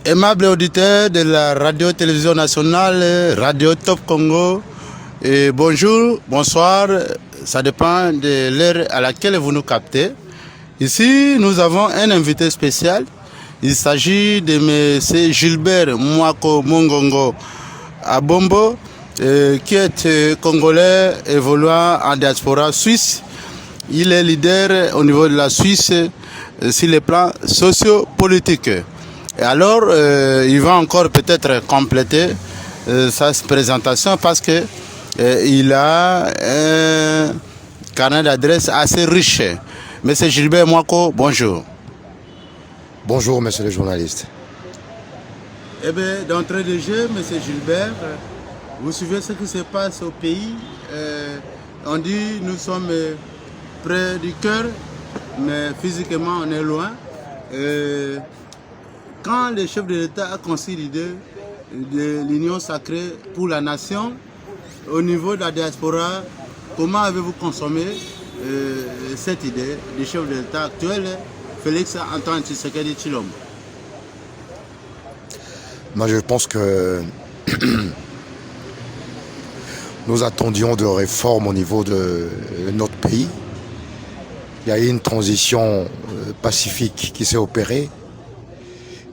Aimables auditeurs de la radio-télévision nationale, Radio Top Congo, et bonjour, bonsoir, ça dépend de l'heure à laquelle vous nous captez. Ici, nous avons un invité spécial. Il s'agit de M. Gilbert Mwako Mongongo Abombo, qui est congolais évoluant en diaspora suisse. Il est leader au niveau de la Suisse sur les plans socio-politiques. Et alors, il va encore peut-être compléter sa présentation parce que il a un carnet d'adresse assez riche. Monsieur Gilbert Mwako, bonjour. Bonjour, monsieur le journaliste. Eh bien, d'entrée de jeu, monsieur Gilbert, vous suivez ce qui se passe au pays. On dit nous sommes près du cœur, mais physiquement on est loin. Quand le chef de l'État a conçu l'idée de l'Union sacrée pour la nation, au niveau de la diaspora, comment avez-vous consommé cette idée du chef de l'État actuel, Félix Antoine Tshisekedi Tshilombo? Moi, je pense que nous attendions de réformes au niveau de notre pays. Il y a eu une transition pacifique qui s'est opérée.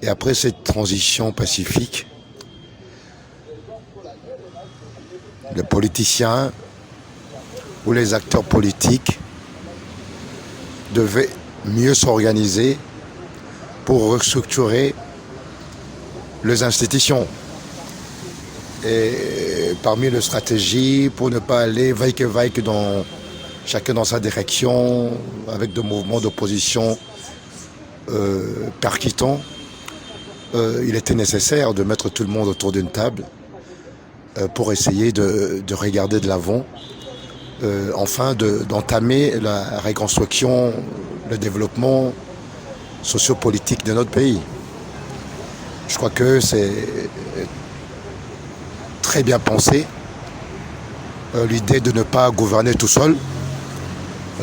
Et après cette transition pacifique, les politiciens ou les acteurs politiques devaient mieux s'organiser pour restructurer les institutions. Et parmi les stratégies, pour ne pas aller vaille que chacun dans sa direction, avec des mouvements d'opposition percutants, il était nécessaire de mettre tout le monde autour d'une table pour essayer de regarder de l'avant, enfin d'entamer la reconstruction, le développement sociopolitique de notre pays. Je crois que c'est très bien pensé, l'idée de ne pas gouverner tout seul,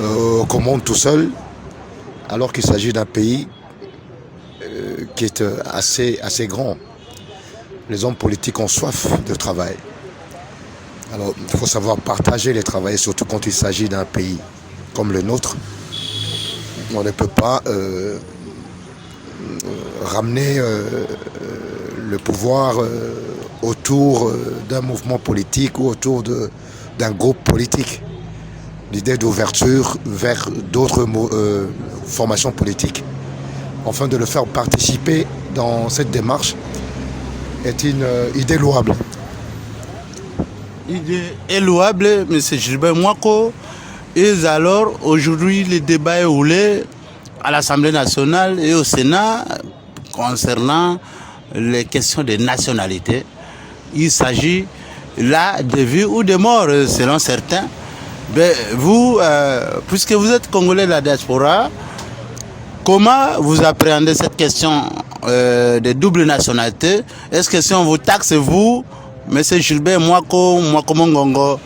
aux commandes tout seul, alors qu'il s'agit d'un pays qui est assez grand. Les hommes politiques ont soif de travail. Alors, il faut savoir partager les travails, surtout quand il s'agit d'un pays comme le nôtre. On ne peut pas ramener le pouvoir autour d'un mouvement politique ou autour d'un groupe politique. L'idée d'ouverture vers d'autres formations politiques, enfin de le faire participer dans cette démarche, est une idée louable. Idée est louable, M. Gilbert Mwako. Et alors, aujourd'hui, le débat est roulé à l'Assemblée nationale et au Sénat concernant les questions de nationalité. Il s'agit là de vie ou de mort, selon certains. Mais vous, puisque vous êtes Congolais de la diaspora, comment vous appréhendez cette question de double nationalité? Est-ce que si on vous taxe, vous, M. Gilbert Mwako Mongongo,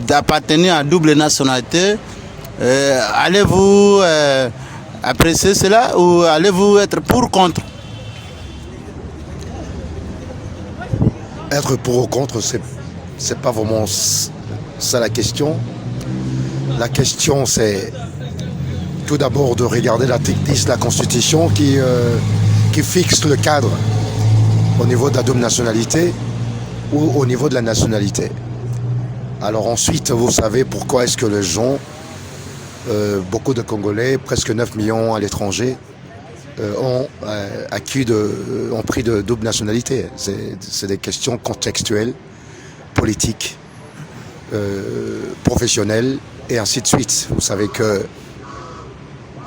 d'appartenir à double nationalité, allez-vous apprécier cela ou allez-vous être pour ou contre? Être pour ou contre, c'est pas vraiment ça la question. La question, c'est tout d'abord de regarder l'article 10 de la Constitution qui fixe le cadre au niveau de la double nationalité ou au niveau de la nationalité. Alors ensuite, vous savez pourquoi est-ce que les gens, beaucoup de Congolais, presque 9 millions à l'étranger, ont pris de double nationalité. C'est des questions contextuelles, politiques, professionnelles et ainsi de suite. Vous savez que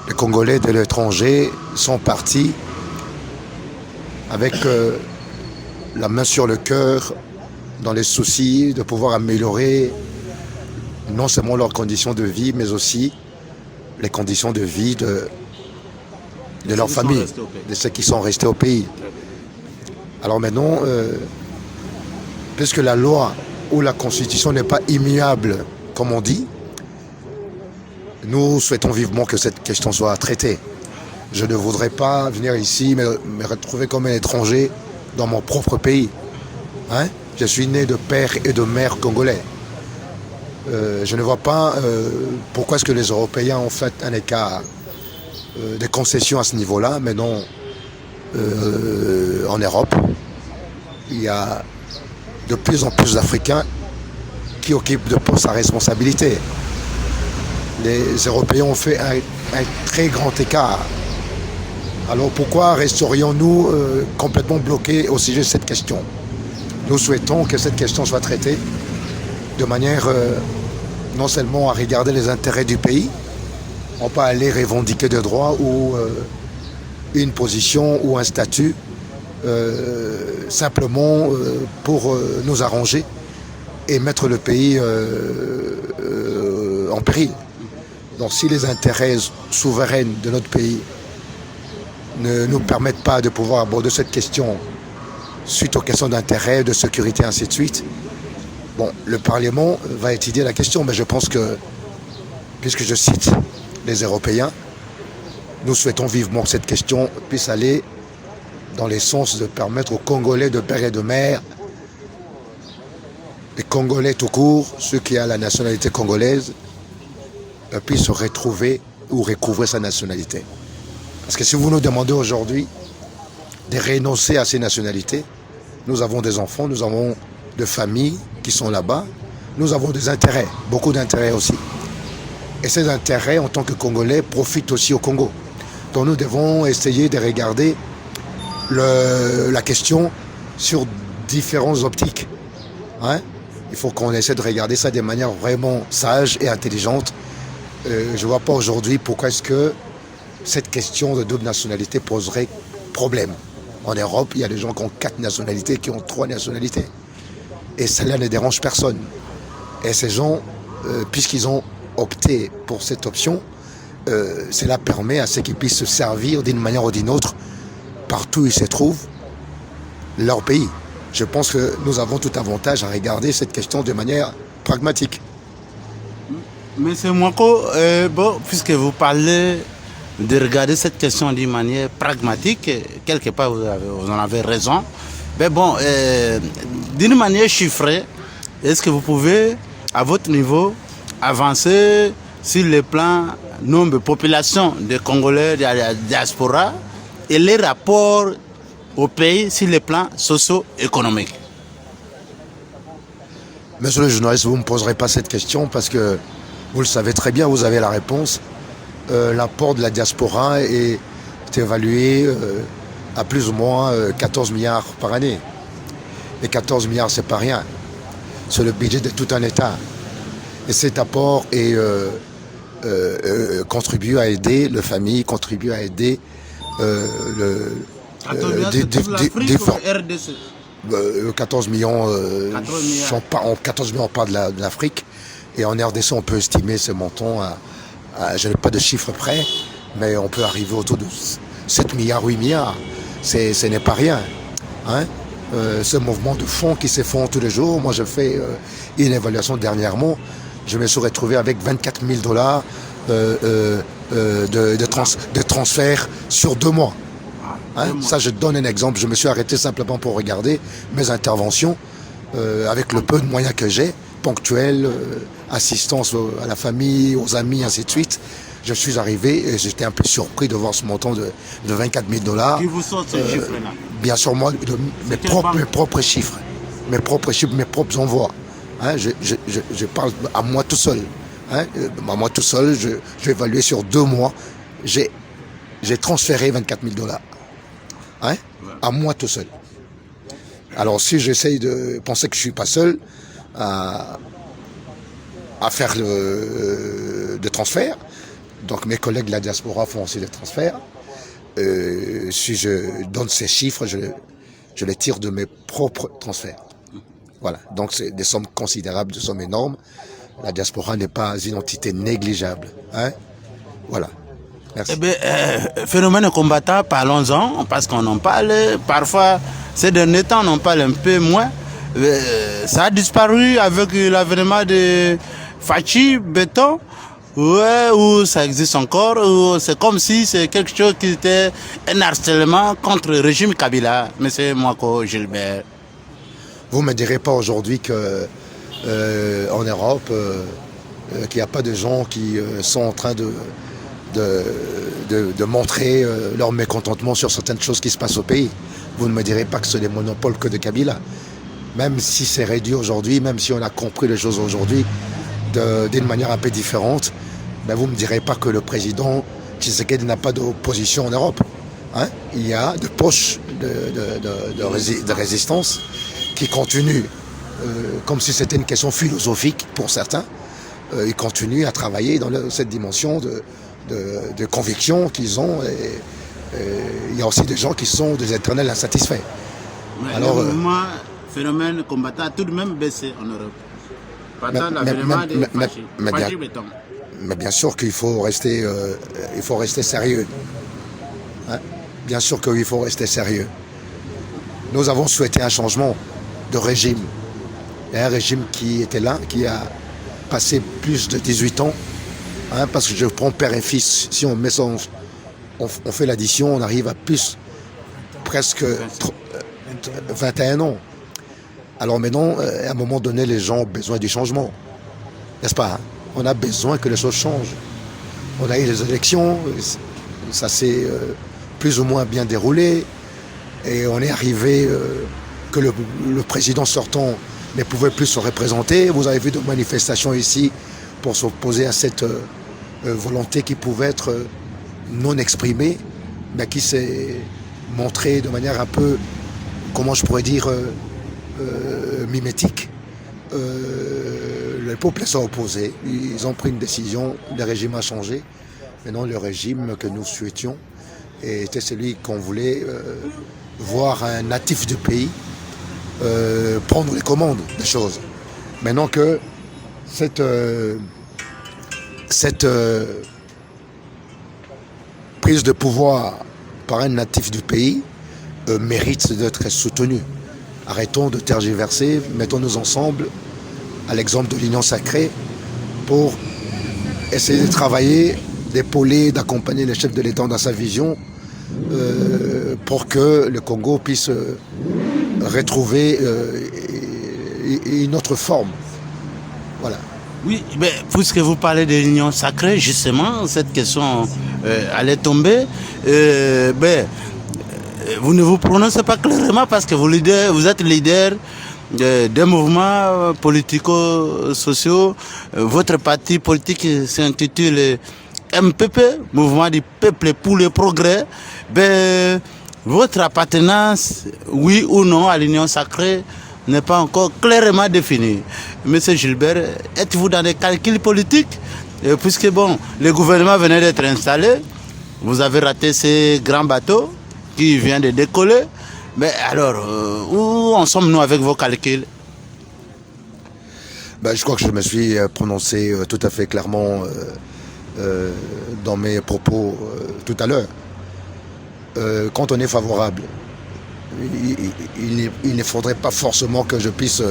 les Congolais de l'étranger sont partis avec la main sur le cœur dans les soucis de pouvoir améliorer non seulement leurs conditions de vie, mais aussi les conditions de vie de leur famille, de ceux qui sont restés au pays. Alors maintenant, puisque la loi ou la Constitution n'est pas immuable, comme on dit, nous souhaitons vivement que cette question soit traitée. Je ne voudrais pas venir ici me retrouver comme un étranger dans mon propre pays. Hein? Je suis né de père et de mère congolais. Je ne vois pas pourquoi est-ce que les Européens ont fait un écart, des concessions à ce niveau-là, mais non en Europe. Il y a de plus en plus d'Africains qui occupent de postes à responsabilité. Les Européens ont fait un très grand écart. Alors pourquoi resterions-nous complètement bloqués au sujet de cette question? Nous souhaitons que cette question soit traitée de manière non seulement à regarder les intérêts du pays, on peut aller revendiquer des droits ou une position ou un statut simplement pour nous arranger et mettre le pays en péril. Donc si les intérêts souverains de notre pays ne nous permettent pas de pouvoir aborder cette question suite aux questions d'intérêt, de sécurité, ainsi de suite, bon, le Parlement va étudier la question, mais je pense que, puisque je cite les Européens, nous souhaitons vivement que cette question puisse aller dans le sens de permettre aux Congolais de père et de mère, les Congolais tout court, ceux qui ont la nationalité congolaise, puissent se retrouver ou recouvrer sa nationalité. Parce que si vous nous demandez aujourd'hui de renoncer à ces nationalités, nous avons des enfants, nous avons des familles qui sont là-bas, nous avons des intérêts, beaucoup d'intérêts aussi. Et ces intérêts, en tant que Congolais, profitent aussi au Congo. Donc nous devons essayer de regarder la question sur différentes optiques. Hein? Il faut qu'on essaie de regarder ça de manière vraiment sage et intelligente. Je ne vois pas aujourd'hui pourquoi est-ce que cette question de double nationalité poserait problème. En Europe, il y a des gens qui ont 4 nationalités, qui ont 3 nationalités. Et cela ne dérange personne. Et ces gens, puisqu'ils ont opté pour cette option, cela permet à ceux qui puissent se servir d'une manière ou d'une autre, partout où ils se trouvent, leur pays. Je pense que nous avons tout avantage à regarder cette question de manière pragmatique. Monsieur Mwako, bon, puisque vous parlez de regarder cette question d'une manière pragmatique, quelque part vous en avez raison, mais bon, d'une manière chiffrée, est-ce que vous pouvez, à votre niveau, avancer sur le plan nombre de population de Congolais de la diaspora et les rapports au pays sur le plan socio-économique? Monsieur le journaliste, vous ne me poserez pas cette question parce que vous le savez très bien, vous avez la réponse. L'apport de la diaspora est évalué à plus ou moins 14 milliards par année. Et 14 milliards, c'est pas rien. C'est le budget de tout un État. Et cet apport contribue à aider les familles, contribue à aider l'Afrique ou RDC? 14 millions, 14 millions on parle de l'Afrique. Et en RDC, on peut estimer ce montant je n'ai pas de chiffre près, mais on peut arriver autour de 7 milliards, 8 milliards. Ce n'est pas rien. Hein? Ce mouvement de fonds qui se font tous les jours, moi je fais une évaluation dernièrement, je me suis retrouvé avec 24 000 dollars de transfert sur 2 mois. Hein? Ça, je donne un exemple. Je me suis arrêté simplement pour regarder mes interventions avec le peu de moyens que j'ai, ponctuels, assistance à la famille, aux amis, ainsi de suite. Je suis arrivé et j'étais un peu surpris de voir ce montant de 24 000 dollars. Qui vous sortent ces chiffres-là? Bien sûr, moi, mes propres chiffres, mes propres envois. Hein, je parle à moi tout seul. Hein, à moi tout seul, j'ai évalué sur 2 mois. J'ai transféré 24 000 dollars. Hein, à moi tout seul. Alors si j'essaye de penser que je ne suis pas seul à faire des transferts, donc mes collègues de la diaspora font aussi des transferts, si je donne ces chiffres, je les tire de mes propres transferts. Voilà, donc c'est des sommes considérables, des sommes énormes. La diaspora n'est pas une entité négligeable. Hein? Voilà. Merci. Eh bien, phénomène combattant, parlons-en, parce qu'on en parle. Parfois, ces derniers temps, on en parle un peu moins. Ça a disparu avec l'avènement de Fachi Béton. Ouais, ou ça existe encore, ou c'est comme si c'est quelque chose qui était un harcèlement contre le régime Kabila, M. Mwako Gilbert. Vous ne me direz pas aujourd'hui que en Europe, qu'il n'y a pas de gens qui sont en train de montrer leur mécontentement sur certaines choses qui se passent au pays. Vous ne me direz pas que c'est les monopoles que de Kabila. Même si c'est réduit aujourd'hui, même si on a compris les choses aujourd'hui d'une manière un peu différente, ben vous ne me direz pas que le président Tshisekedi n'a pas d'opposition en Europe. Hein? Il y a des poches de résistance qui continuent, comme si c'était une question philosophique pour certains. Ils continuent à travailler dans cette dimension de conviction qu'ils ont. Et il y a aussi des gens qui sont des éternels insatisfaits. Ouais, alors, le mouvement phénomène combattant a tout de même baissé en Europe. Mais bien sûr qu'il faut rester, sérieux. Hein? Bien sûr qu'il faut rester sérieux. Nous avons souhaité un changement de régime. Il y a un régime qui était là, qui a passé plus de 18 ans. Hein, parce que je prends père et fils, si on met ça, on fait l'addition, on arrive à presque 21 ans. Alors maintenant, à un moment donné, les gens ont besoin du changement. N'est-ce pas? Hein? On a besoin que les choses changent. On a eu les élections, ça s'est plus ou moins bien déroulé. Et on est arrivé que le président sortant ne pouvait plus se représenter. Vous avez vu de manifestations ici pour s'opposer à cette volonté qui pouvait être non exprimée, mais qui s'est montrée de manière un peu, comment je pourrais dire, mimétique. Le peuple s'est opposé, ils ont pris une décision, le régime a changé. Maintenant, le régime que nous souhaitions était celui qu'on voulait voir un natif du pays prendre les commandes des choses. Maintenant que cette prise de pouvoir par un natif du pays mérite d'être soutenue. Arrêtons de tergiverser, mettons-nous ensemble à l'exemple de l'Union sacrée pour essayer de travailler, d'épauler, d'accompagner le chef de l'État dans sa vision pour que le Congo puisse retrouver une autre forme. Voilà. Oui, mais puisque vous parlez de l'Union sacrée, justement, cette question allait tomber. Vous ne vous prononcez pas clairement parce que vous êtes leader des mouvements politico-sociaux. Votre parti politique s'intitule MPP, Mouvement du Peuple pour le Progrès. Votre appartenance, oui ou non, à l'Union sacrée n'est pas encore clairement définie. Monsieur Gilbert, êtes-vous dans des calculs politiques? Puisque bon, le gouvernement venait d'être installé, vous avez raté ces grands bateaux qui viennent de décoller. Mais alors, où en sommes-nous avec vos calculs? Je crois que je me suis prononcé tout à fait clairement dans mes propos tout à l'heure. Quand on est favorable, il ne faudrait pas forcément que je puisse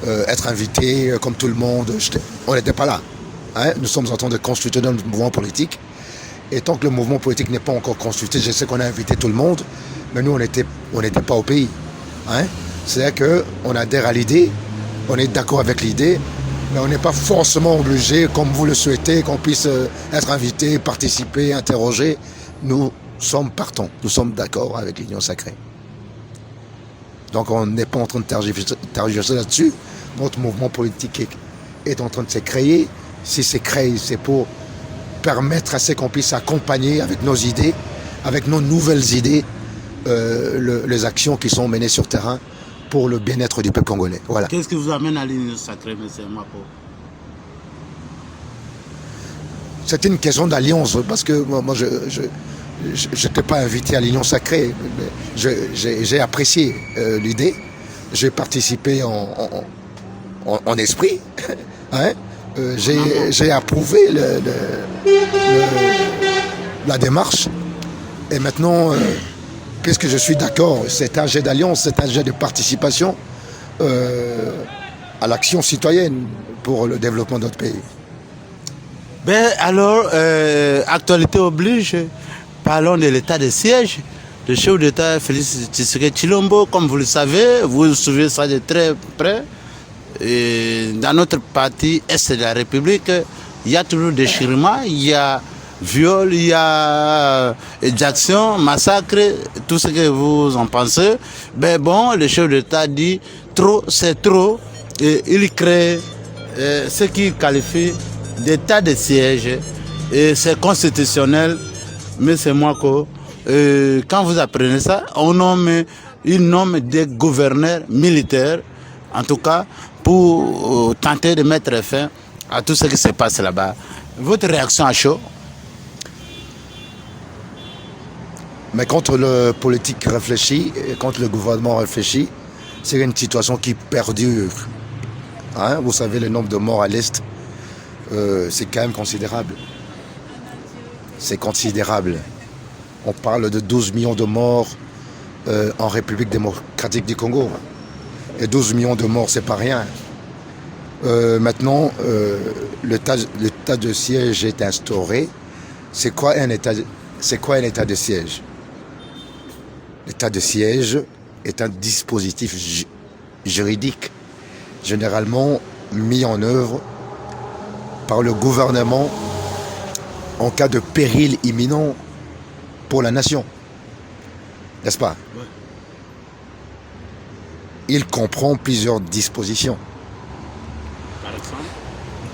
être invité comme tout le monde. On n'était pas là. Hein? Nous sommes en train de constituer notre mouvement politique. Et tant que le mouvement politique n'est pas encore constitué, je sais qu'on a invité tout le monde, mais nous, on n'était pas au pays. Hein? C'est-à-dire qu'on adhère à l'idée, on est d'accord avec l'idée, mais on n'est pas forcément obligé, comme vous le souhaitez, qu'on puisse être invité, participer, interroger. Nous sommes partants, nous sommes d'accord avec l'Union sacrée. Donc on n'est pas en train de tergiverser là-dessus. Notre mouvement politique est en train de se créer. Si c'est créé, c'est pour permettre à ce qu'on puisse accompagner avec nos idées, avec nos nouvelles idées, les actions qui sont menées sur terrain pour le bien-être du peuple congolais. Voilà. Qu'est-ce qui vous amène à l'Union sacrée, M. Mwako? C'était une question d'alliance, parce que moi je n'étais pas invité à l'Union sacrée. J'ai apprécié l'idée, j'ai participé en esprit, hein? J'ai approuvé la démarche. Et maintenant, puisque je suis d'accord, c'est un jet d'alliance, c'est un jet de participation à l'action citoyenne pour le développement de notre pays. Ben alors, actualité oblige, parlons de l'état de siège. Le chef d'État Félix Tshisekedi Tshilombo, comme vous le savez, vous suivez ça de très près. Et dans notre partie Est de la République, il y a toujours déchirement, il y a viol, il y a éjaction, massacre, tout ce que vous en pensez. Ben bon, le chef d'État dit trop, c'est trop. Et il crée ce qu'il qualifie d'état de siège. Et c'est constitutionnel, mais c'est moi que quand vous apprenez ça, il nomme des gouverneurs militaires, en tout cas, pour tenter de mettre fin à tout ce qui se passe là-bas. Votre réaction à chaud? Mais quand le politique réfléchit, et quand le gouvernement réfléchit, c'est une situation qui perdure. Hein? Vous savez, le nombre de morts à l'Est, c'est quand même considérable. C'est considérable. On parle de 12 millions de morts en République démocratique du Congo. Et 12 millions de morts, c'est pas rien. Maintenant, l'état de siège est instauré. C'est quoi un état de siège? L'état de siège est un dispositif juridique généralement mis en œuvre par le gouvernement en cas de péril imminent pour la nation. N'est-ce pas? Ouais. Il comprend plusieurs dispositions. Par exemple,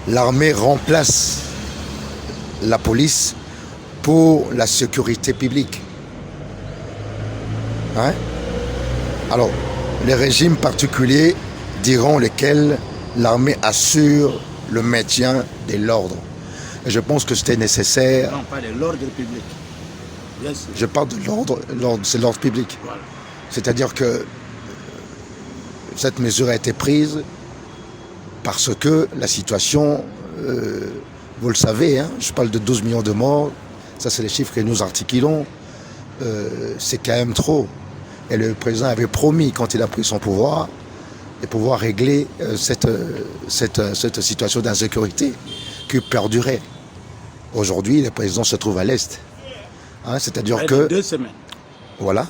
l'armée remplace la police pour la sécurité publique. Hein? Alors, les régimes particuliers diront lesquels l'armée assure le maintien de l'ordre. Et je pense que c'était nécessaire. Non, pas de l'ordre public. Yes. Je parle de l'ordre, c'est l'ordre public. Voilà. C'est-à-dire que cette mesure a été prise parce que la situation, vous le savez, hein, je parle de 12 millions de morts, ça c'est les chiffres que nous articulons, c'est quand même trop. Et le président avait promis, quand il a pris son pouvoir, de pouvoir régler cette situation d'insécurité qui perdurait. Aujourd'hui, le président se trouve à l'Est. Hein, c'est-à-dire que... 2 semaines. Voilà.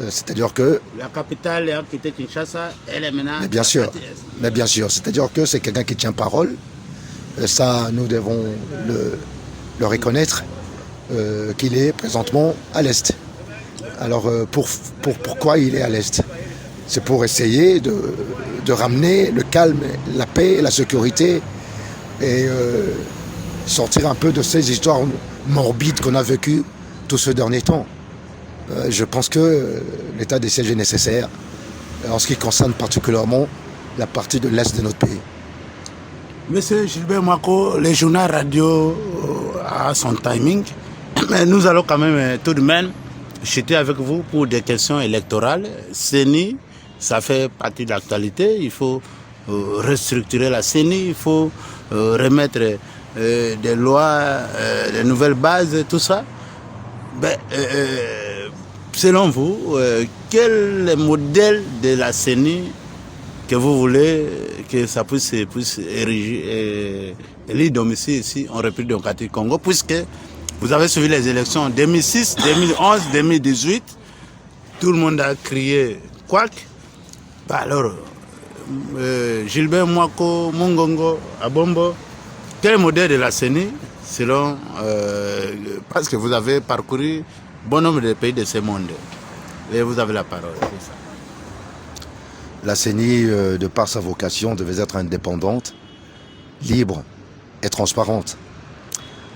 C'est-à-dire que... La capitale a quitté Kinshasa, elle est maintenant... Mais bien sûr. C'est-à-dire que c'est quelqu'un qui tient parole. Ça, nous devons le reconnaître, qu'il est présentement à l'Est. Alors, pourquoi il est à l'Est? C'est pour essayer de ramener le calme, la paix, la sécurité et sortir un peu de ces histoires morbides qu'on a vécues tout ce dernier temps. Je pense que l'état de siège est nécessaire en ce qui concerne particulièrement la partie de l'Est de notre pays. Monsieur Gilbert Mouako, le journal radio a son timing, mais nous allons quand même tout de même jeter avec vous pour des questions électorales. CENI, ça fait partie de l'actualité, il faut restructurer la CENI, il faut remettre des lois, des nouvelles bases, tout ça. Ben, selon vous, quel est le modèle de la CENI que vous voulez que ça puisse ériger élire domicile ici en République démocratique du Congo, puisque vous avez suivi les élections en 2006, 2011, 2018, tout le monde a crié Quack. Ben alors, Gilbert Mouako, Mungongo, Abombo, quel est le modèle de la CENI selon, parce que vous avez parcouru bon nombre de pays de ce monde et vous avez la parole. La CENI, de par sa vocation, devait être indépendante, libre et transparente,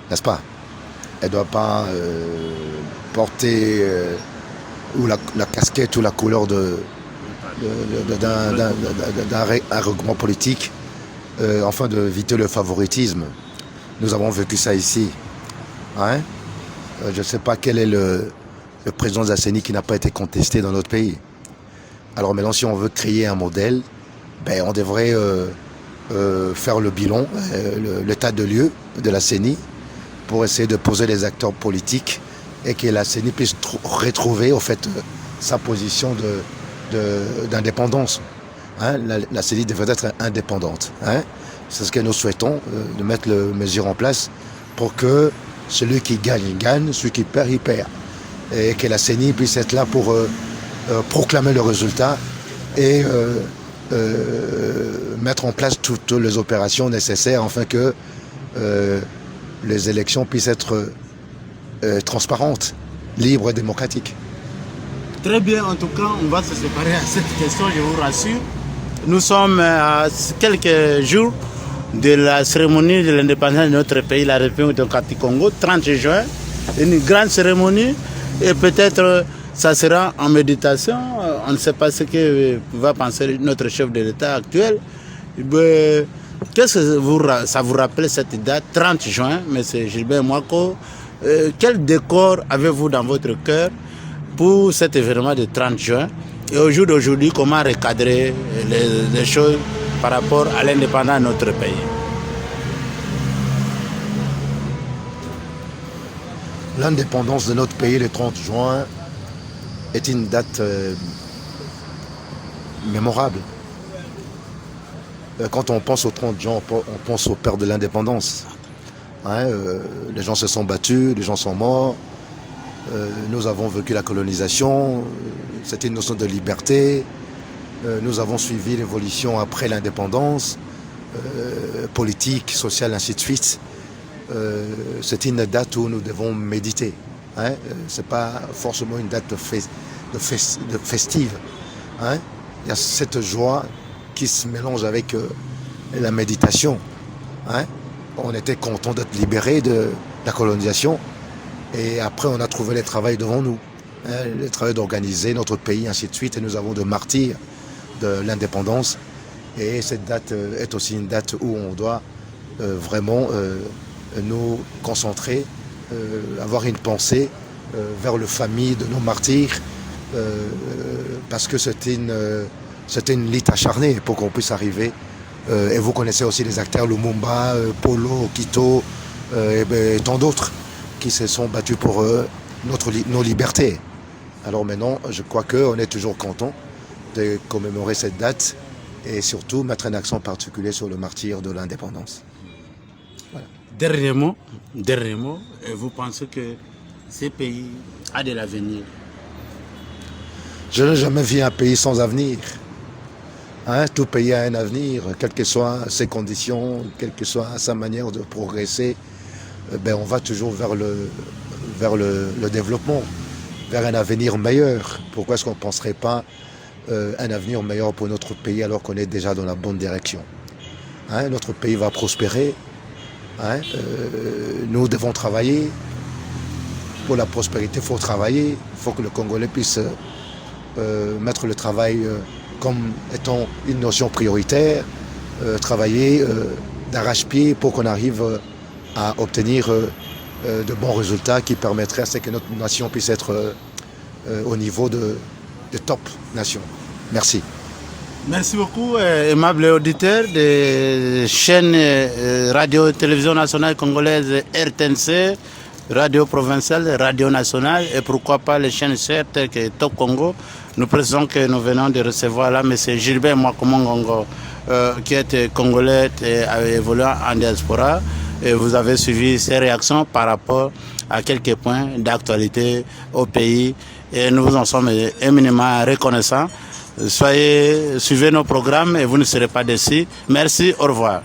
n'est-ce pas? Elle ne doit pas porter ou la casquette ou la couleur d'un regroupement politique afin d'éviter le favoritisme. Nous avons vécu ça ici. Hein? Je ne sais pas quel est le président de la CENI qui n'a pas été contesté dans notre pays. Alors maintenant, si on veut créer un modèle, ben, on devrait faire le bilan, l'état de lieu de la CENI pour essayer de poser les acteurs politiques et que la CENI puisse retrouver au fait sa position d'indépendance. Hein? La CENI devrait être indépendante. Hein? C'est ce que nous souhaitons, de mettre les mesures en place pour que celui qui gagne, il gagne, celui qui perd, il perd. Et que la CENI puisse être là pour proclamer le résultat et mettre en place toutes les opérations nécessaires afin que les élections puissent être transparentes, libres et démocratiques. Très bien, en tout cas, on va se séparer à cette question, je vous rassure. Nous sommes à quelques jours de la cérémonie de l'indépendance de notre pays, la République démocratique du Congo, 30 juin, une grande cérémonie et peut-être ça sera en méditation. On ne sait pas ce que va penser notre chef de l'État actuel. Qu'est-ce que ça vous rappelle cette date, 30 juin, M. Gilbert Mwako? Quel décor avez-vous dans votre cœur pour cet événement de 30 juin? Et au jour d'aujourd'hui, comment recadrer les choses par rapport à l'indépendance de notre pays? L'indépendance de notre pays le 30 juin est une date mémorable. Quand on pense au 30 juin, on pense au père de l'indépendance. Les gens se sont battus, les gens sont morts. Nous avons vécu la colonisation, c'était une notion de liberté. Nous avons suivi l'évolution après l'indépendance, politique, sociale, ainsi de suite. C'est une date où nous devons méditer. Ce n'est pas forcément une date festive. Il y a cette joie qui se mélange avec la méditation. On était content d'être libérés de la colonisation. Et après, on a trouvé le travail devant nous. Le travail d'organiser notre pays, ainsi de suite. Et nous avons de martyrs de l'indépendance. Et cette date est aussi une date où on doit vraiment nous concentrer, avoir une pensée vers les familles de nos martyrs, parce que c'était une lutte acharnée pour qu'on puisse arriver. Et vous connaissez aussi les acteurs Lumumba, Polo, Quito, et tant d'autres qui se sont battus pour nos libertés. Alors maintenant, je crois qu'on est toujours content de commémorer cette date et surtout mettre un accent particulier sur le martyr de l'indépendance. Voilà. Dernier mot, vous pensez que ce pays a de l'avenir? Je n'ai jamais vu un pays sans avenir. Tout pays a un avenir, quelles que soient ses conditions, quelle que soit sa manière de progresser. On va toujours vers le développement, vers un avenir meilleur. Pourquoi est-ce qu'on ne penserait pas un avenir meilleur pour notre pays alors qu'on est déjà dans la bonne direction? Notre pays va prospérer. Nous devons travailler. Pour la prospérité, il faut travailler. Il faut que le Congolais puisse mettre le travail comme étant une notion prioritaire. Travailler d'arrache-pied pour qu'on arrive à obtenir de bons résultats qui permettraient à ce que notre nation puisse être au niveau de top nation. Merci. Merci beaucoup, aimable auditeur des chaînes radio-télévision nationale congolaise RTNC, radio provinciale, radio nationale et pourquoi pas les chaînes sœurs telles que Top Congo. Nous précisons que nous venons de recevoir là M. Gilbert Mwako, qui est congolais et évoluant en diaspora. Et vous avez suivi ses réactions par rapport à quelques points d'actualité au pays et nous vous en sommes éminemment reconnaissants. Suivez nos programmes et vous ne serez pas déçus. Merci, au revoir.